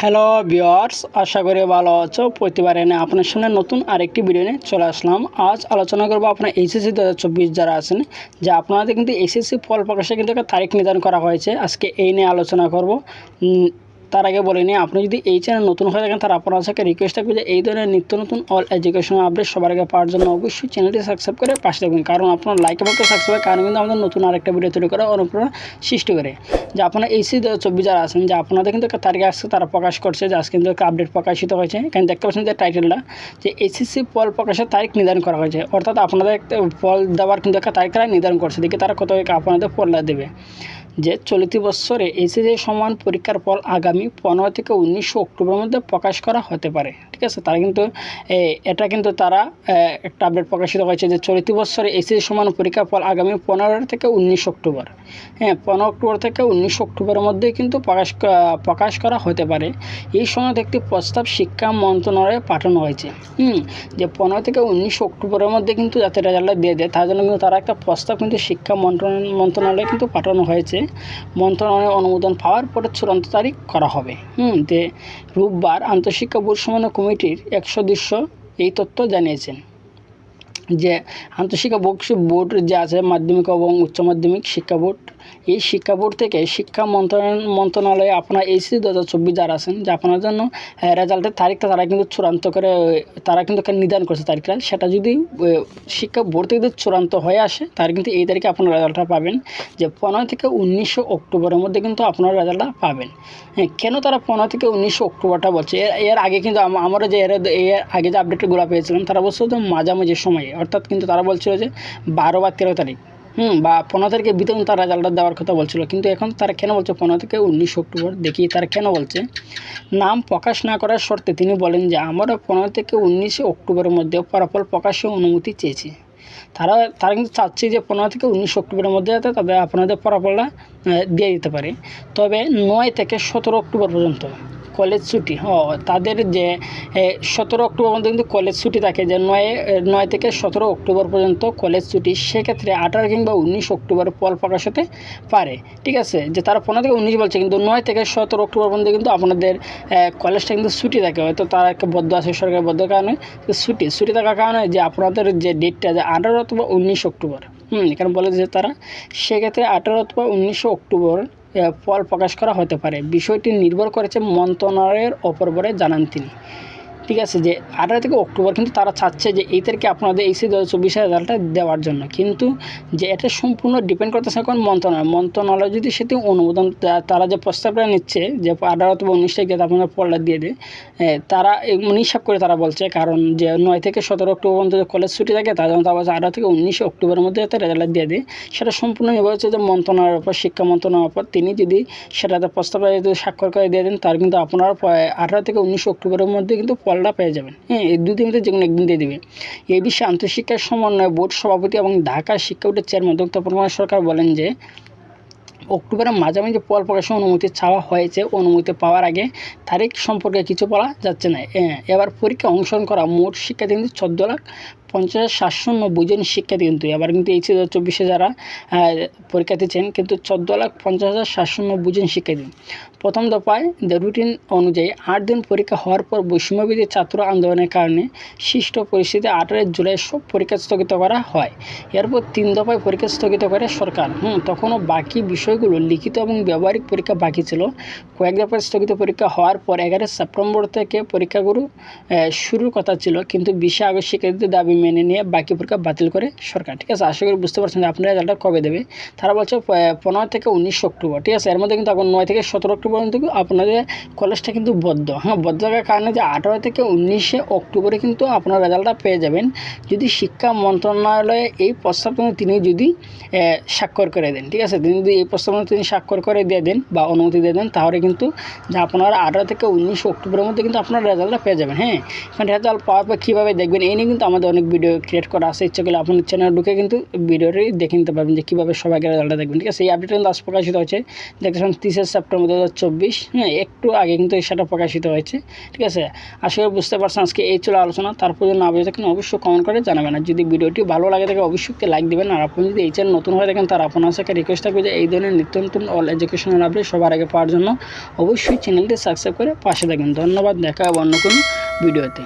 Hello viewers, আশা করি ভালো আছো। প্রতিবার এনে আপনার সামনে নতুন আরেকটি ভিডিও নিয়ে চলে আসলাম। আজ আলোচনা করবো আপনার এইচএসসি 2024 যারা আছেন, যে আপনাদের কিন্তু এইচএসসি ফল প্রকাশে কিন্তু একটা তারিখ নির্ধারণ করা হয়েছে। আজকে এই নিয়ে আলোচনা করব। তার আগে বলে নিই, আপনি যদি এই চ্যানেল নতুন হয়ে থাকেন তার আপনার কাছে রিকোয়েস্ট থাকবে যে এই ধরনের নিত্য নতুন অল এডুকেশনাল আপডেট সবার আগে পাওয়ার জন্য অবশ্যই চ্যানেলটি সাবস্ক্রাইব করে পাশে থাকবেন। কারণ আপনার লাইক এবং সাবস্ক্রাইবের কারণে কিন্তু আমাদের নতুন আরেকটা ভিডিও তৈরি করার অনুপ্রেরণা সৃষ্টি করে। যে আপনারা এইচএসসি 2024 যারা আছেন, যে আপনাদের কিন্তু একটা তারিখ আসছে, তারা প্রকাশ করছে যে আজকে কিন্তু একটা আপডেট প্রকাশিত হয়েছে। এখানে দেখতে পাচ্ছেন যে টাইটেলটা, যে এইচএসসি ফল প্রকাশের তারিখ নির্ধারণ করা হয়েছে। অর্থাৎ আপনাদের ফল দেওয়ার কিন্তু একটা তারিখ নির্ধারণ করছে, দেখি তারা কত আপনাদের ফলটা দেবে। যে চলতি বছরে এইচএসসি সমান পরীক্ষার ফল আগামী 15 থেকে 19 অক্টোবরের মধ্যে প্রকাশ করা হতে পারে। ঠিক আছে, তারা কিন্তু এটা কিন্তু তারা একটা আপডেট প্রকাশিত হয়েছে যে চলতি বছরে এইচএসসি সমান পরীক্ষার ফল আগামী 15 থেকে 19 অক্টোবর, 15 অক্টোবর থেকে 19 অক্টোবরের মধ্যে কিন্তু প্রকাশ করা হতে পারে। এই সময় একটি প্রস্তাব শিক্ষা মন্ত্রণালয়ে পাঠানো হয়েছে। যে 15 থেকে 19 অক্টোবরের মধ্যে কিন্তু যাতে রেজাল্টটা দিয়ে দেয়, তার জন্য কিন্তু তারা একটা প্রস্তাব কিন্তু শিক্ষা মন্ত্রণালয়ে কিন্তু পাঠানো হয়েছে। মন্ত্রণালয়ের অনুমোদন পাওয়ার পরে চূড়ান্ত তারিখ করা হবে। যে রোববার আন্তঃশিক্ষা বোর্ড সমন্বয় কমিটির এক সদস্য এই তথ্য জানিয়েছেন। যে আন্তঃশিক্ষা বোর্ড যে আছে, মাধ্যমিক এবং উচ্চ মাধ্যমিক শিক্ষা বোর্ড, এই শিক্ষা বোর্ড থেকে শিক্ষা মন্ত্রণালয়ে আপনার এইচএসসি 2024 যারা আছেন, যে আপনার জন্য রেজাল্টের তারিখটা তারা কিন্তু চূড়ান্ত করে, তারা কিন্তু নির্ধারণ করছে তারিখটা। সেটা যদি শিক্ষা বোর্ড থেকে চূড়ান্ত হয়ে আসে, তার কিন্তু এই তারিখে আপনার রেজাল্টটা পাবেন। যে 15 থেকে 19 অক্টোবরের মধ্যে কিন্তু আপনার রেজাল্টটা পাবেন। কেন তারা 15 থেকে 19 অক্টোবরটা বলছে? এর আগে কিন্তু আমরা যে এর আগে যে আপডেটগুলো পেয়েছিলাম, তারা বলছিল যে মাঝামাঝি সময়ে, অর্থাৎ কিন্তু তারা বলছিল যে 12 বা 13 তারিখ বা 15 তারিখের ভিতরে তার রেজাল্টটা দেওয়ার কথা বলছিল। কিন্তু এখন তারা কেন বলছে 15 থেকে 19 অক্টোবর? দেখি তারা কেন বলছে। নাম প্রকাশ না করার শর্তে তিনি বলেন যে আমরা 15 থেকে 19 অক্টোবরের মধ্যে ফলাফল প্রকাশের অনুমতি চেয়েছি। তারা কিন্তু চাচ্ছে যে 15 থেকে 19 অক্টোবরের মধ্যে যাতে তাদের আপনাদের ফলাফলটা দিয়ে দিতে পারে। তবে 9 থেকে 17 অক্টোবর পর্যন্ত কলেজ ছুটি, তাদের যে 17 অক্টোবর পর্যন্ত কিন্তু কলেজ ছুটি থাকে, যে 9 থেকে 17 অক্টোবর পর্যন্ত কলেজ ছুটি। সেক্ষেত্রে 18 কিংবা 19 অক্টোবর ফল প্রকাশ হতে পারে। ঠিক আছে, যে তারা 15 থেকে 19 বলছে, কিন্তু 9 থেকে 17 অক্টোবর পর্যন্ত কিন্তু আপনাদের কলেজটা কিন্তু ছুটি থাকে। হয়তো তারা একটা বদ্ধ আছে, সরকারের বদ্ধ কারণে ছুটি থাকার কারণে যে আপনাদের যে ডেটটা, যে 18 অথবা 19 অক্টোবর, এখানে বলে যে তারা সেক্ষেত্রে 18 অথবা 19 অক্টোবর ফল প্রকাশ করা হতে পারে। বিষয়টি নির্ভর করেছে মন্ত্রণালয়ের ওপর বলে জানান তিনি। ঠিক আছে, যে 18 থেকে অক্টোবর কিন্তু তারা চাচ্ছে যে এই তারিখে আপনাদের এইচএসসি 2024 রেজাল্টটা দেওয়ার জন্য। কিন্তু যে এটা সম্পূর্ণ ডিপেন্ড করতেছে এখন মন্ত্রণালয় যদি সেটি অনুমোদন, তারা যে প্রস্তাবটা নিচ্ছে যে 18 অথবা 19 তারিখে আপনাদের ফলটা দিয়ে দেয়, তারা হিসাব করে তারা বলছে, কারণ যে 9 থেকে 17 অক্টোবর পর্যন্ত কলেজ ছুটি থাকে, তার জন্য তারা বলছে 18 থেকে 19 অক্টোবরের মধ্যে যাতে রেজাল্ট দিয়ে দেয়। সেটা সম্পূর্ণ নির্ভর হচ্ছে যে মন্ত্রণালয়ের উপর, শিক্ষা মন্ত্রণালয়ের উপর। তিনি যদি সেটাতে প্রস্তাবটা যদি স্বাক্ষর করে দিয়ে দেন, তার কিন্তু আপনারা 18 থেকে 19 অক্টোবরের মধ্যে কিন্তু ফলটা পেয়ে যাবেন। এই দুদিন মধ্যে যে কোনো একদিন দিয়ে দেবে। এই বিষয়ে আন্তঃশিক্ষা সমন্বয় বোর্ড সভাপতি এবং ঢাকা শিক্ষা বোর্ডের চেয়ারম্যান ডক্টর প্রণব সরকার বলেন যে অক্টোবরের মাঝামাঝি ফল প্রকাশের অনুমতি চাওয়া হয়েছে। অনুমতি পাওয়ার আগে তারিখ সম্পর্কে কিছু বলা যাচ্ছে না। এবার পরীক্ষা অংশগ্রহণ করা মোট শিক্ষার্থী কিন্তু 14,50,790 জন শিক্ষার্থী কিন্তু এবার কিন্তু এইচএসসি 2024 যারা পরীক্ষা দিচ্ছেন, কিন্তু 14,50,790 জন শিক্ষার্থী। প্রথম দফায় রুটিন অনুযায়ী 8 দিন পরীক্ষা হওয়ার পর বৈষম্যবিরোধী ছাত্র আন্দোলনের কারণে সৃষ্ট পরিস্থিতি 18 জুলাই সব পরীক্ষা স্থগিত করা হয়। এরপর 3 দফায় পরীক্ষা স্থগিত করে সরকার। তখনও বাকি বিষয়গুলো লিখিত এবং ব্যবহারিক পরীক্ষা বাকি ছিল। কয়েক দফায় স্থগিত পরীক্ষা হওয়ার পর 11 সেপ্টেম্বর থেকে পরীক্ষাগুলো শুরুর কথা ছিল, কিন্তু 20 আগস্ট শিক্ষার্থীদের দাবি মেনে নিয়ে বাকি পরীক্ষা বাতিল করে সরকার। ঠিক আছে, আশা করি বুঝতে পারছেন যে আপনারা রেজাল্টটা কবে দেবে। তারা বলছে 15 থেকে 19 অক্টোবর। ঠিক আছে, এর মধ্যে কিন্তু এখন 9 থেকে 17 অক্টোবর পর্যন্ত আপনাদের কলেজটা কিন্তু বদ্ধ। বদ্ধ থাকার কারণে যে 18 থেকে 19 অক্টোবরে কিন্তু আপনারা রেজাল্টটা পেয়ে যাবেন, যদি শিক্ষা মন্ত্রণালয়ে এই প্রস্তাব তিনি যদি স্বাক্ষর করে দেন। ঠিক আছে, তিনি যদি এই প্রস্তাব তিনি স্বাক্ষর করে দিয়ে দেন বা অনুমতি দিয়ে দেন, তাহলে কিন্তু যে আপনারা 18 থেকে 19 অক্টোবরের মধ্যে কিন্তু আপনারা রেজাল্টটা পেয়ে যাবেন। এখন রেজাল্ট পাওয়ার পর কীভাবে দেখবেন, এই নিয়ে কিন্তু আমাদের অনেক ভিডিও ক্রিয়েট করা আছে, ইচ্ছা করলে আপনার চ্যানেলে ঢুকে কিন্তু ভিডিওটি দেখে নিতে পারবেন যে কীভাবে সবাইকে রেজাল্টটা দেখবেন। ঠিক আছে, এই আপডেটটা কিন্তু আজ প্রকাশিত হয়েছে, দেখতেছেন 30 সেপ্টেম্বর 2024। হ্যাঁ, একটু আগে কিন্তু সেটা প্রকাশিত হয়েছে। ঠিক আছে, আশা করি বুঝতে পারছেন আজকে এই ছিল আলোচনা। তারপর যদি না বুঝে থাকেন অবশ্যই কমেন্ট করে জানাবেন, আর যদি ভিডিওটি ভালো লাগে থাকে অবশ্যই লাইক দেবেন। আর আপনি যদি এই চ্যানেল নতুন হয়ে থাকেন তার আপনার সাথে রিকোয়েস্ট থাকবে যে এই ধরনের নিত্য নতুন অল এডুকেশনাল আপডেট সবার আগে পাওয়ার জন্য অবশ্যই চ্যানেলটি সাবস্ক্রাইব করে পাশে থাকবেন। ধন্যবাদ, দেখা হবে অন্য কোনো ভিডিওতে।